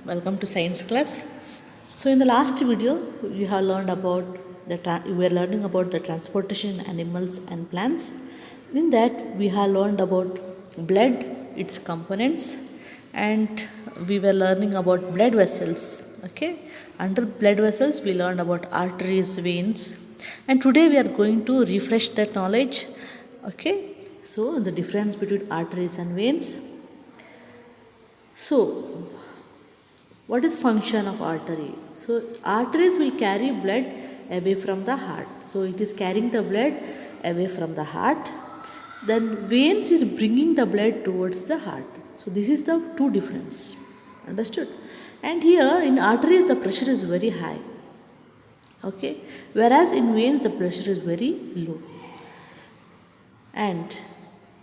Welcome to science class. So in the last video we have learned about we were learning about the transportation animals and plants. In that we have learned about blood, its components, and we were learning about blood vessels. Okay, under blood vessels we learned about arteries, veins, and today we are going to refresh that knowledge. Okay, so the difference between arteries and veins. So what is function of artery? So arteries will carry blood away from the heart. So it is carrying the blood away from the heart. Then veins is bringing the blood towards the heart. So this is the two difference. Understood? And here in arteries the pressure is very high. Okay, whereas in veins the pressure is very low. And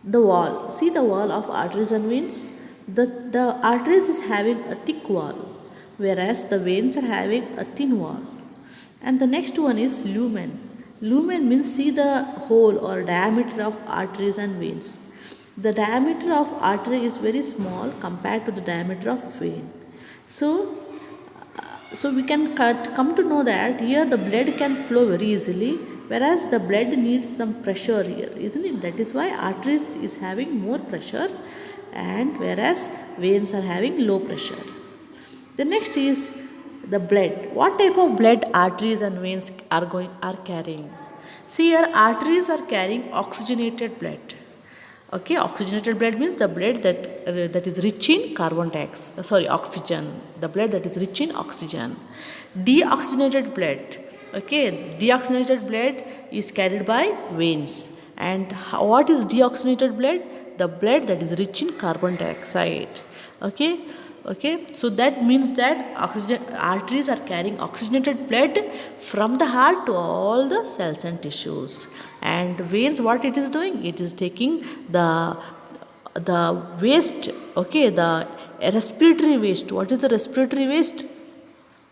the wall, see the wall of arteries and veins. The arteries is having a thick wall, whereas the veins are having a thin wall. And the next one is lumen. Lumen means see the hole or diameter of arteries and veins. The diameter of artery is very small compared to the diameter of vein. So we can come to know that here the blood can flow very easily, whereas the blood needs some pressure here, isn't it? That is why arteries is having more pressure, and whereas veins are having low pressure. The next is the blood. What type of blood arteries and veins are carrying? See here, arteries are carrying oxygenated blood. Okay, oxygenated blood means the blood that is rich in oxygen. The blood that is rich in oxygen. Deoxygenated blood. Okay, deoxygenated blood is carried by veins. And what is deoxygenated blood? The blood that is rich in carbon dioxide. Okay, so that means that arteries are carrying oxygenated blood from the heart to all the cells and tissues. And veins, what it is doing? It is taking the waste, okay, the respiratory waste. What is the respiratory waste?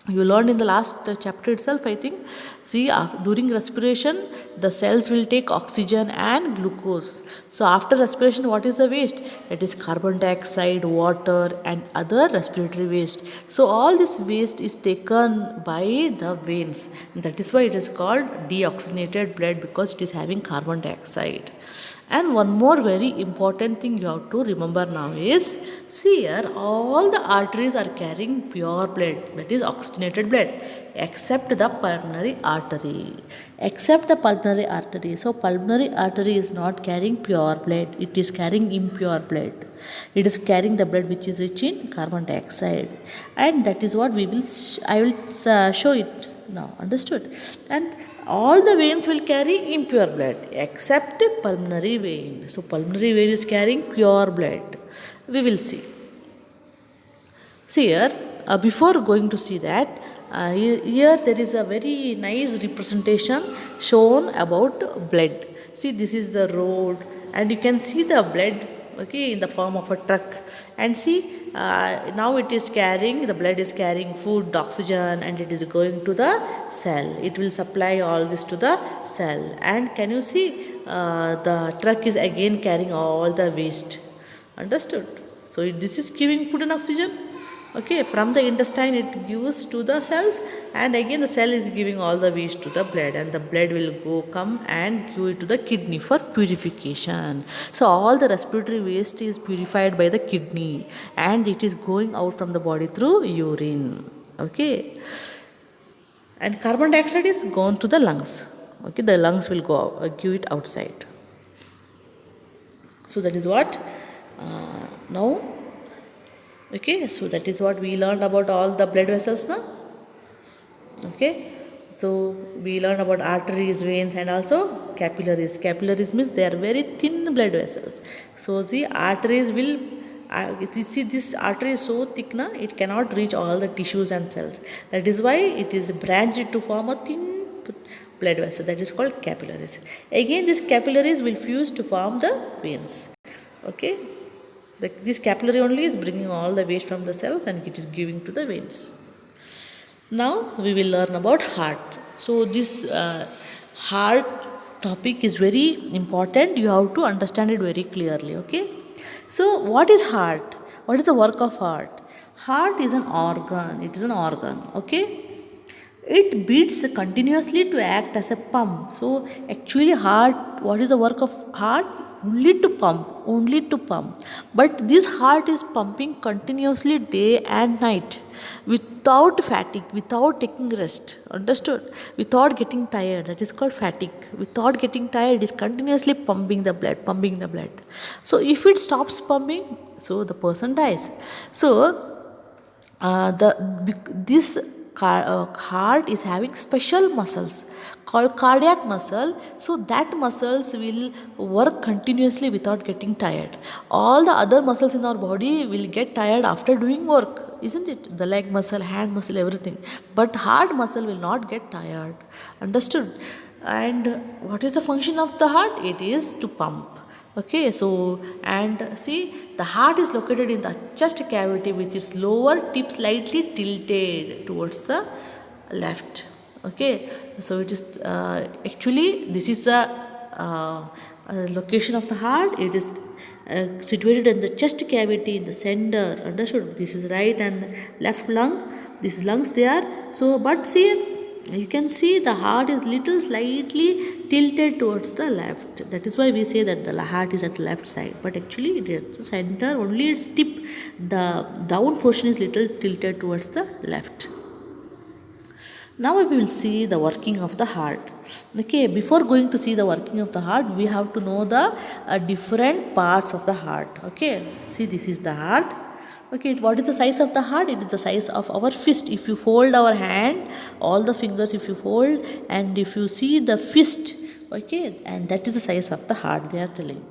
You learned in the last chapter itself, I think. See, during respiration the cells will take oxygen and glucose. So after respiration, what is the waste? It is carbon dioxide, water, and other respiratory waste. So all this waste is taken by the veins. That is why it is called deoxygenated blood, because it is having carbon dioxide. And one more very important thing you have to remember now is, see here, all the arteries are carrying pure blood, that is oxygenated blood, except the pulmonary artery. Except the pulmonary artery. So pulmonary artery is not carrying pure blood, it is carrying impure blood. It is carrying the blood which is rich in carbon dioxide. And that is what I will show it now. Understood? And all the veins will carry impure blood except pulmonary vein. So pulmonary vein is carrying pure blood. We will see. See here, before going to see that, here there is a very nice representation shown about blood. See, this is the road, and you can see the blood, okay, in the form of a truck. And see, now it is carrying, the blood is carrying food, oxygen, and it is going to the cell. It will supply all this to the cell. And can you see, the truck is again carrying all the waste. Understood? So this is giving food and oxygen. Okay, from the intestine it gives to the cells, and again the cell is giving all the waste to the blood, and the blood will come and give it to the kidney for purification. So all the respiratory waste is purified by the kidney, and it is going out from the body through urine. Okay, and carbon dioxide is gone to the lungs. Okay, the lungs will go out, give it outside. So that is what now. Okay, so that is what we learned about all the blood vessels now. Okay, so we learned about arteries, veins, and also capillaries. Capillaries means they are very thin blood vessels. So the arteries will, see, this artery is so thick now, it cannot reach all the tissues and cells. That is why it is branched to form a thin blood vessel, that is called capillaries. Again, these capillaries will fuse to form the veins. Okay. This capillary only is bringing all the waste from the cells and it is giving to the veins. Now we will learn about heart. So this heart topic is very important. You have to understand it very clearly. Okay. So what is heart? What is the work of heart? Heart is an organ. It is an organ. Okay. It beats continuously to act as a pump. So actually, heart. What is the work of heart? Only to pump. Only to pump. But this heart is pumping continuously day and night, without fatigue, without taking rest. Understood? Without getting tired. That is called fatigue. Without getting tired, it is continuously pumping the blood. Pumping the blood. So if it stops pumping, so the person dies. So this heart is having special muscles called cardiac muscle, so that muscles will work continuously without getting tired. All the other muscles in our body will get tired after doing work, isn't it? The leg muscle, hand muscle, everything, but heart muscle will not get tired. Understood? And what is the function of the heart? It is to pump. Okay, so and see, the heart is located in the chest cavity with its lower tip slightly tilted towards the left. Okay, so it is actually this is a location of the heart. It is situated in the chest cavity in the center. Understood? This is right and left lung. These lungs they are. So, but see, you can see the heart is little slightly tilted towards the left. That is why we say that the heart is at the left side, but actually it is the center. Only its tip, the down portion is little tilted towards the left. Now we will see the working of the heart. Okay, before going to see the working of the heart, we have to know the different parts of the heart. Okay, see, this is the heart. Okay, what is the size of the heart? It is the size of our fist. If you fold our hand, all the fingers if you fold, and if you see the fist, okay, and that is the size of the heart they are telling.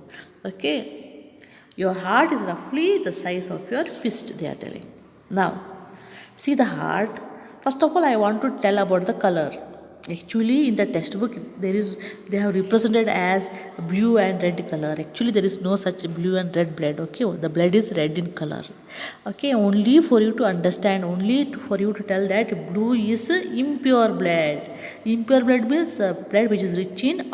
Okay, your heart is roughly the size of your fist they are telling. Now, see the heart. First of all, I want to tell about the color. Actually, in the textbook, they have represented as blue and red color. Actually, there is no such blue and red blood. Okay, the blood is red in color. Okay, only for you to understand, for you to tell that blue is impure blood. Impure blood means blood which is rich in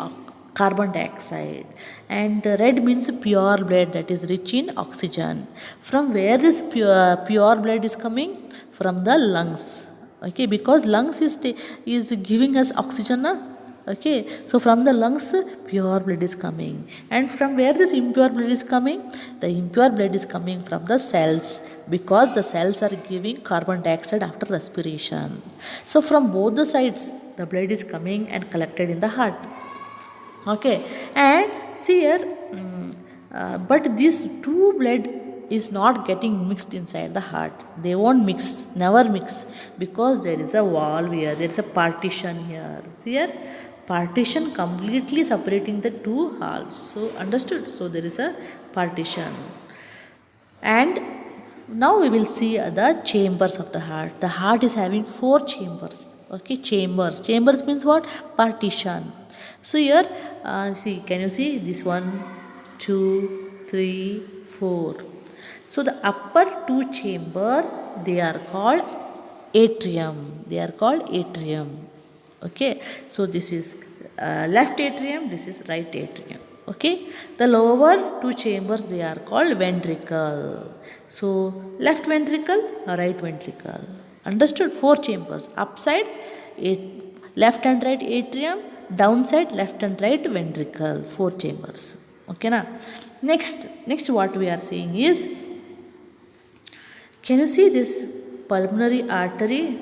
carbon dioxide, and red means pure blood that is rich in oxygen. From where this pure blood is coming? From the lungs. Okay, because lungs is giving us oxygen, na? Okay, so from the lungs pure blood is coming. And from where this impure blood is coming? The impure blood is coming from the cells, because the cells are giving carbon dioxide after respiration. So from both the sides the blood is coming and collected in the heart. Okay, and see here, but these two blood is not getting mixed inside the heart. They won't mix, never mix, because there is a wall here, there is a partition here. See here, partition completely separating the two halves. So understood? So there is a partition. And now we will see the chambers of the heart. The heart is having 4 chambers. Okay, chambers. Chambers means what? Partition. So here, see, can you see this 1, 2, 3, 4. So the upper 2 chamber, they are called atrium. They are called atrium. Okay, so this is left atrium, this is right atrium. Okay, the lower 2 chambers, they are called ventricle. So left ventricle, right ventricle. Understood? 4 chambers. Upside, left and right atrium, downside left and right ventricle. 4 chambers. Okay, na? Next what we are seeing is, can you see this pulmonary artery?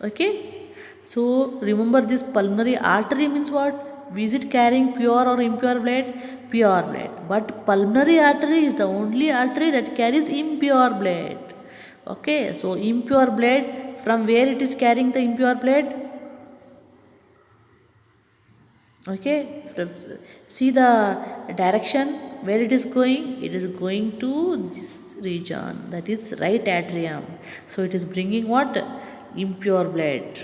Okay, so remember, this pulmonary artery means what? Is it carrying pure or impure blood? Pure blood. But pulmonary artery is the only artery that carries impure blood. Okay, so impure blood, from where it is carrying the impure blood? Okay, see the direction where it is going. It is going to this region, that is right atrium. So it is bringing what? Impure blood.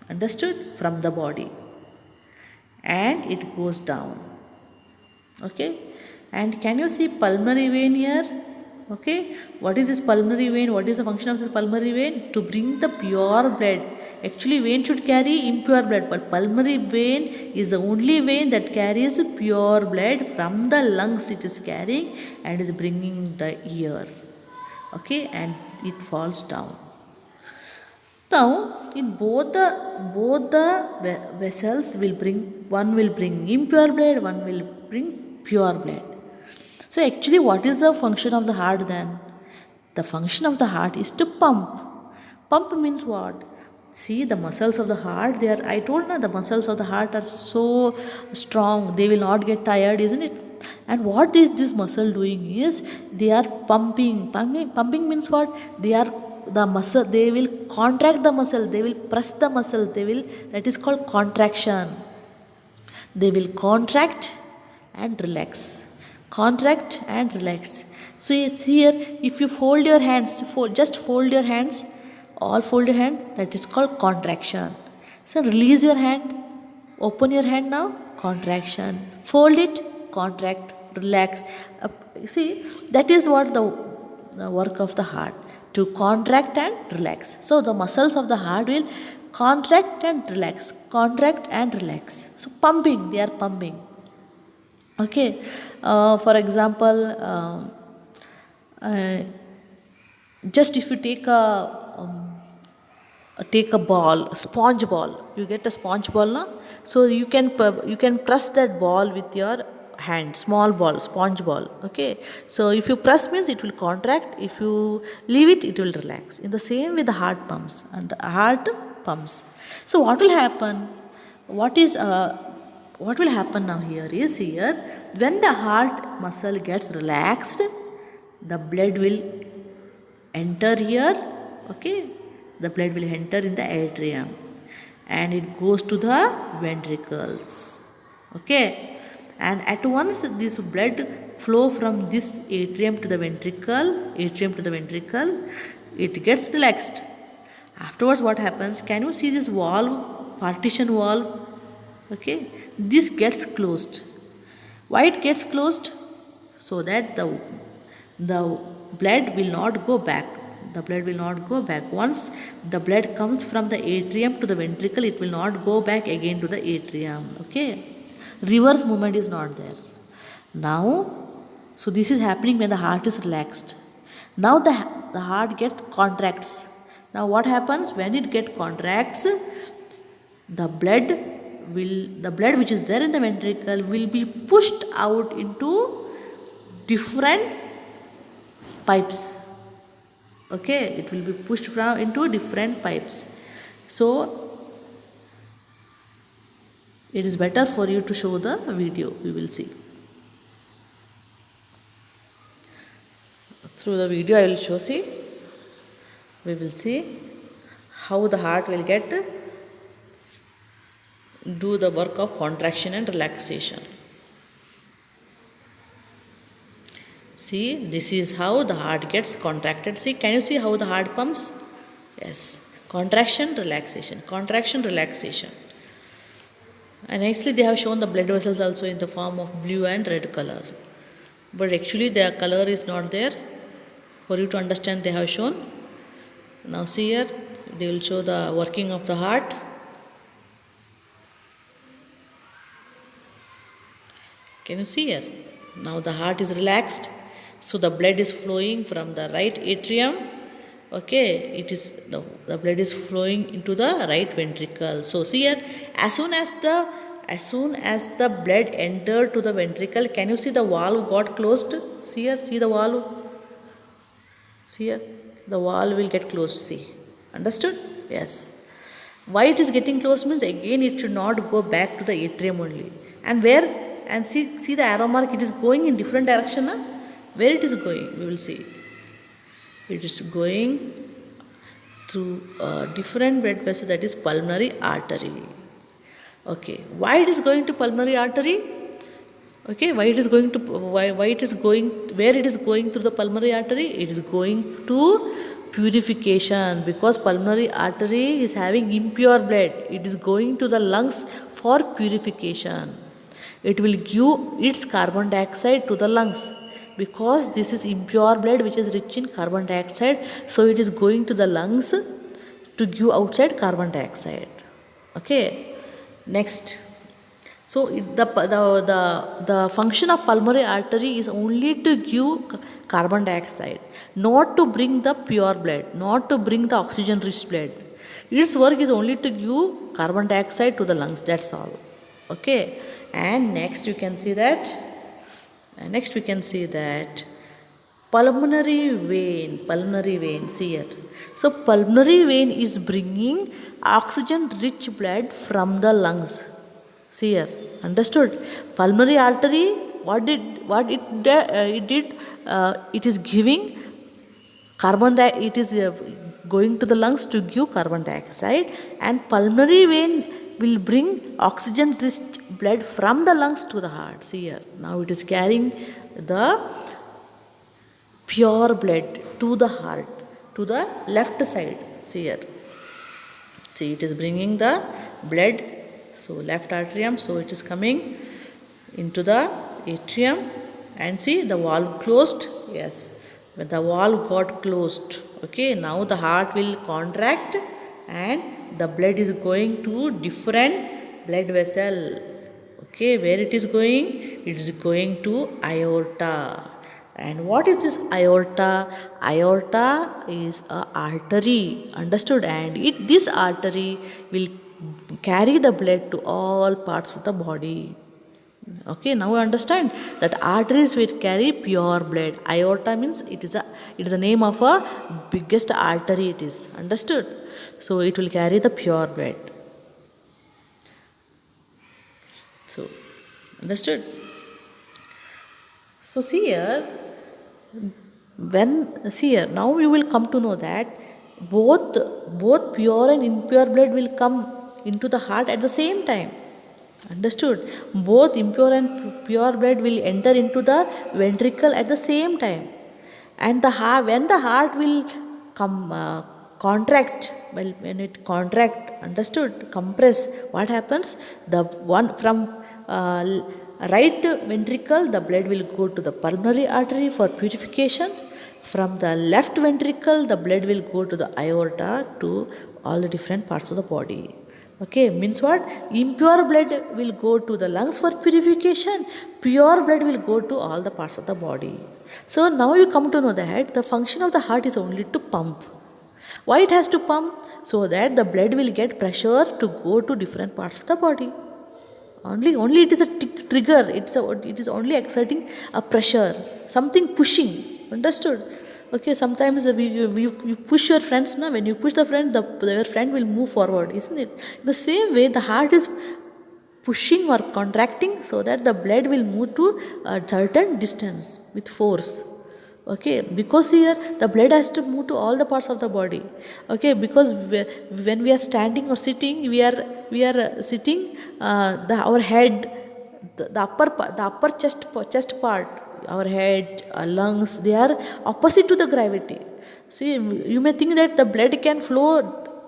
Understood? From the body, and it goes down. Okay, and can you see pulmonary vein here? Okay, what is this pulmonary vein? What is the function of this pulmonary vein? To bring the pure blood. Actually, vein should carry impure blood, but pulmonary vein is the only vein that carries pure blood from the lungs. It is carrying and is bringing the ear. okay, and it falls down. Now, in both the vessels will bring, one will bring impure blood, one will bring pure blood. So actually, what is the function of the heart then? The function of the heart is to pump. Pump means what? See, the muscles of the heart, they are, I told now, the muscles of the heart are so strong, they will not get tired, isn't it? And what is this muscle doing is they are pumping. Pumping means what? They are the muscle, they will contract the muscle, they will press the muscle, they will, that is called contraction. They will contract and relax. Contract and relax. So it's here, if you fold your hands, just fold your hands, all fold your hand, that is called contraction. So release your hand, open your hand now, contraction. Fold it, contract, relax. See, that is what the work of the heart, to contract and relax. So the muscles of the heart will contract and relax, contract and relax. So pumping, they are pumping. Okay, for example, uh, just if you take a ball, sponge ball, you get a sponge ball now, so you can press that ball with your hand, small ball, sponge ball. Okay, so if you press means it will contract, if you leave it, it will relax. In the same way the heart pumps, and the heart pumps. So what will happen, what is what will happen now here is, here when the heart muscle gets relaxed, the blood will enter here. Okay, the blood will enter in the atrium and it goes to the ventricles. Okay, and at once this blood flow from this atrium to the ventricle, it gets relaxed. Afterwards what happens, can you see this valve, partition valve? Okay, this gets closed. Why it gets closed? So that the blood will not go back. The blood will not go back. Once the blood comes from the atrium to the ventricle, it will not go back again to the atrium. Okay, reverse movement is not there now. So this is happening when the heart is relaxed. Now the heart gets contracts. Now what happens when it get contracts, the blood which is there in the ventricle will be pushed out into different pipes. Okay, it will be pushed from into different pipes. So it is better for you to show the video. We will see through the video. I will show, see, we will see how the heart will get do the work of contraction and relaxation. See, this is how the heart gets contracted. See, can you see how the heart pumps? Yes, contraction, relaxation, contraction, relaxation. And actually they have shown the blood vessels also in the form of blue and red color. But actually their color is not there. For you to understand, they have shown. Now see here, they will show the working of the heart. Can you see here? Now the heart is relaxed. So the blood is flowing from the right atrium. Okay, it is the blood is flowing into the right ventricle. So see here, as soon as the blood entered to the ventricle, can you see the valve got closed? See here, see the valve. See here, the valve will get closed. See, understood? Yes. Why it is getting closed means again it should not go back to the atrium only. And where? And see the arrow mark, it is going in different direction. Huh? Where it is going, we will see. It is going through a different blood vessel, that is pulmonary artery. Okay, why it is going to pulmonary artery? Okay, why it is going to, why it is going, where it is going through the pulmonary artery? It is going to purification, because pulmonary artery is having impure blood. It is going to the lungs for purification. It will give its carbon dioxide to the lungs, because this is impure blood which is rich in carbon dioxide. So it is going to the lungs to give outside carbon dioxide. Okay, next. So the function of pulmonary artery is only to give carbon dioxide, not to bring the pure blood, not to bring the oxygen rich blood. Its work is only to give carbon dioxide to the lungs, that's all. Okay, and next you can see that, pulmonary vein, see here. So pulmonary vein is bringing oxygen rich blood from the lungs. See here, understood? Pulmonary artery, it did, it is giving it is going to the lungs to give carbon dioxide, and pulmonary vein will bring oxygen rich blood from the lungs to the heart. See here, now it is carrying the pure blood to the heart, to the left side. See here, see, it is bringing the blood, so left atrium, so it is coming into the atrium, and see the valve closed. Yes, when the valve got closed, okay, now the heart will contract and the blood is going to different blood vessel. Okay, where it is going? It is going to aorta. And what is this aorta? Aorta is a artery, understood? And this artery will carry the blood to all parts of the body. Okay, now you understand that arteries will carry pure blood. Aorta means it is a name of a biggest artery, it is, understood? So it will carry the pure blood. So, understood? So see here, now you will come to know that both pure and impure blood will come into the heart at the same time. Understood? Both impure and pure blood will enter into the ventricle at the same time. And when the heart will come contract, well, when it contract, understood, compress, what happens? The one from right ventricle, the blood will go to the pulmonary artery for purification. From the left ventricle, the blood will go to the aorta, to all the different parts of the body. Okay, means what? Impure blood will go to the lungs for purification. Pure blood will go to all the parts of the body. So now you come to know that the function of the heart is only to pump. Why it has to pump? So that the blood will get pressure to go to different parts of the body. Only it is a trigger. It is only exerting a pressure, something pushing. Understood? Okay, sometimes you push your friends. Now, when you push the friend, your friend will move forward, isn't it? The same way, the heart is pushing or contracting so that the blood will move to a certain distance with force. Okay, because here the blood has to move to all the parts of the body. Okay, because when we are standing or sitting, we are sitting. Our head, the upper chest part, our head, our lungs, they are opposite to the gravity. See, you may think that the blood can flow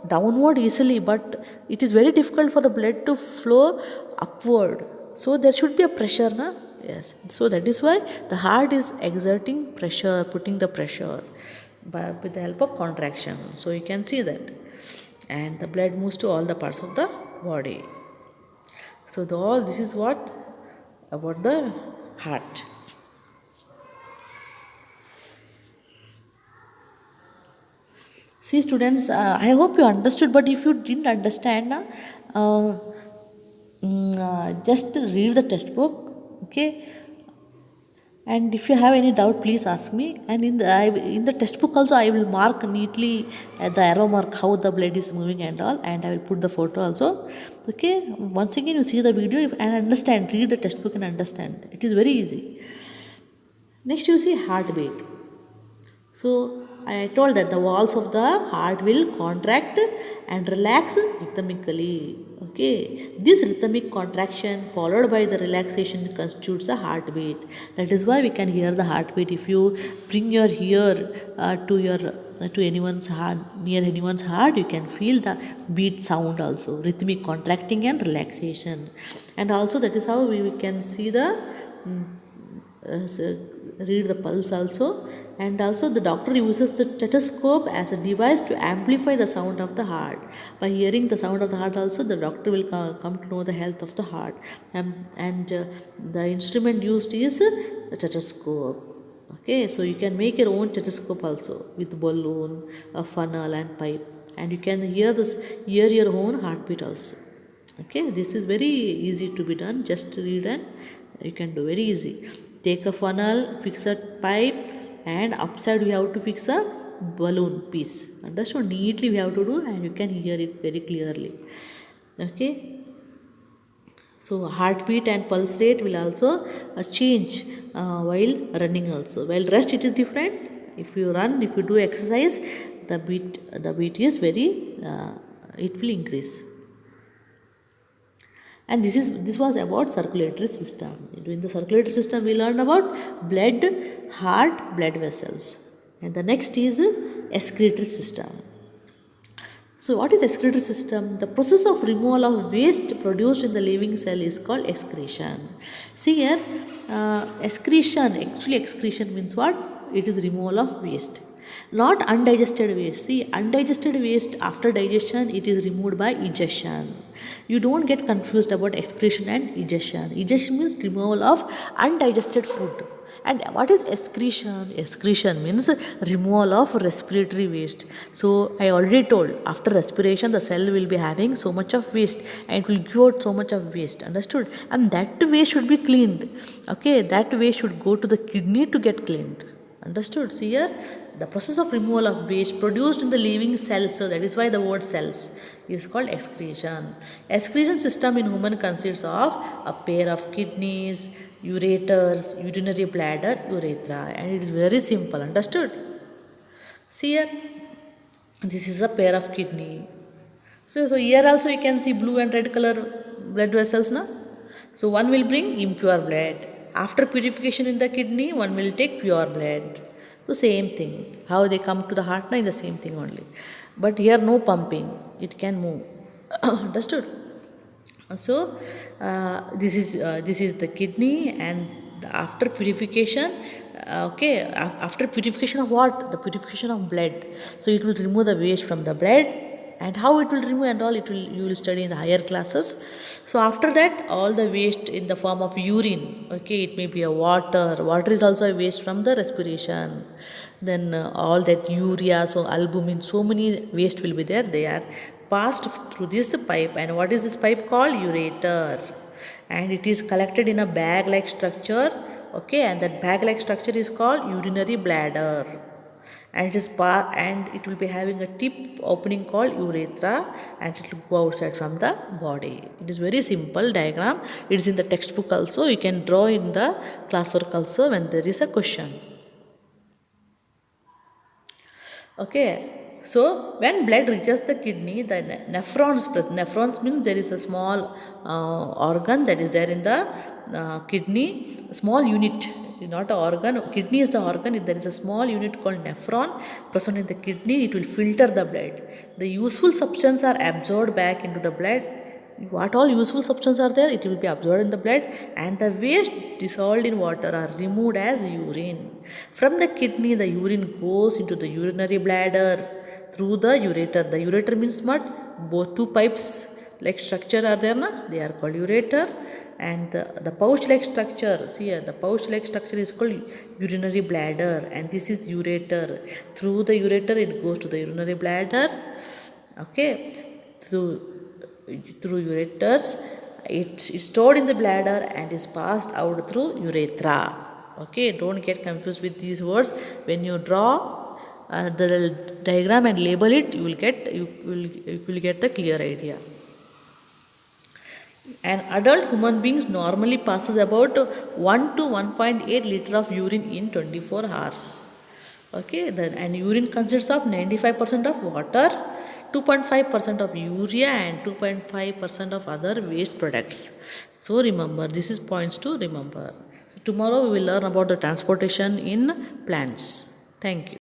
downward easily, but it is very difficult for the blood to flow upward. So there should be a pressure, na? Yes. So that is why the heart is exerting pressure, putting the pressure with the help of contraction. So you can see that. And the blood moves to all the parts of the body. So this is what about the heart. See students, I hope you understood, but if you didn't understand, just read the textbook, okay? And if you have any doubt, please ask me. And in the textbook also, I will mark neatly at the arrow mark how the blood is moving and all, and I will put the photo also. Okay, once again you see the video and understand, read the textbook and understand. It is very easy. Next you see heartbeat. So I told that the walls of the heart will contract and relax rhythmically. Okay, this rhythmic contraction followed by the relaxation constitutes a heartbeat. That is why we can hear the heartbeat. If you bring your ear to anyone's heart, near anyone's heart, you can feel the beat sound also, rhythmic contracting and relaxation. And also that is how we can see the read the pulse also. And also the doctor uses the stethoscope as a device to amplify the sound of the heart. By hearing the sound of the heart also, the doctor will come to know the health of the heart. And the instrument used is the stethoscope. Okay, so you can make your own stethoscope also with balloon, a funnel and pipe, and you can hear your own heartbeat also. Okay, this is very easy to be done. Just read and you can do very easy. Take a funnel, fix a pipe, and upside we have to fix a balloon piece. Understand? Neatly we have to do, and you can hear it very clearly. Okay, so heartbeat and pulse rate will also change while running also. While rest it is different. If you run, if you do exercise, the beat is very it will increase. And this was about circulatory system. In the circulatory system we learned about blood, heart, blood vessels. And the next is excretory system. So what is excretory system? The process of removal of waste produced in the living cell is called excretion. See here, excretion means what? It is removal of waste, not undigested waste. See, undigested waste after digestion it is removed by egestion. You don't get confused about excretion and egestion. Egestion means removal of undigested food. And what is excretion? Excretion means removal of respiratory waste. So I already told, after respiration the cell will be having so much of waste and it will give out so much of waste. Understood? And that waste should be cleaned. Okay, that waste should go to the kidney to get cleaned. Understood? See here, the process of removal of waste produced in the living cells, so that is why the word cells is called excretion. Excretion system in human consists of a pair of kidneys, ureters, urinary bladder, urethra, and it is very simple. Understood? See here, this is a pair of kidney. So here also you can see blue and red color blood vessels now. So one will bring impure blood. After purification in the kidney, one will take pure blood. So same thing. How they come to the heart now is the same thing only. But here no pumping. It can move. Understood? So this is the kidney, and after purification, after purification of what? The purification of blood. So it will remove the waste from the blood. And how it will remove and all, you will study in the higher classes. So after that, all the waste in the form of urine, okay, it may be a water is also a waste from the respiration. Then all that urea, so albumin, so many waste will be there. They are passed through this pipe. And what is this pipe called? Ureter. And it is collected in a bag like structure. Okay, and that bag like structure is called urinary bladder. And it will be having a tip opening called urethra, and it will go outside from the body. It is very simple diagram. It is in the textbook also. You can draw in the classwork also when there is a question. Okay, so when blood reaches the kidney, the nephrons means there is a small organ that is there in the kidney, small unit, not an organ. Kidney is the organ. If there is a small unit called nephron present in the kidney, it will filter the blood. The useful substances are absorbed back into the blood. What all useful substances are there, it will be absorbed in the blood, and the waste dissolved in water are removed as urine. From the kidney, the urine goes into the urinary bladder through the ureter. The ureter means what? Both two pipes like structure are there, na? They are called ureter. And the pouch like structure, see here, the pouch like structure is called urinary bladder, and this is ureter. Through the ureter it goes to the urinary bladder. Okay, through ureters it is stored in the bladder and is passed out through urethra. Okay, don't get confused with these words. When you draw the diagram and label it, you will get the clear idea. An adult human being normally passes about 1 to 1.8 liter of urine in 24 hours. Okay, and urine consists of 95% of water, 2.5% of urea, and 2.5% of other waste products. So remember, this is points to remember. So tomorrow we will learn about the transportation in plants. Thank you.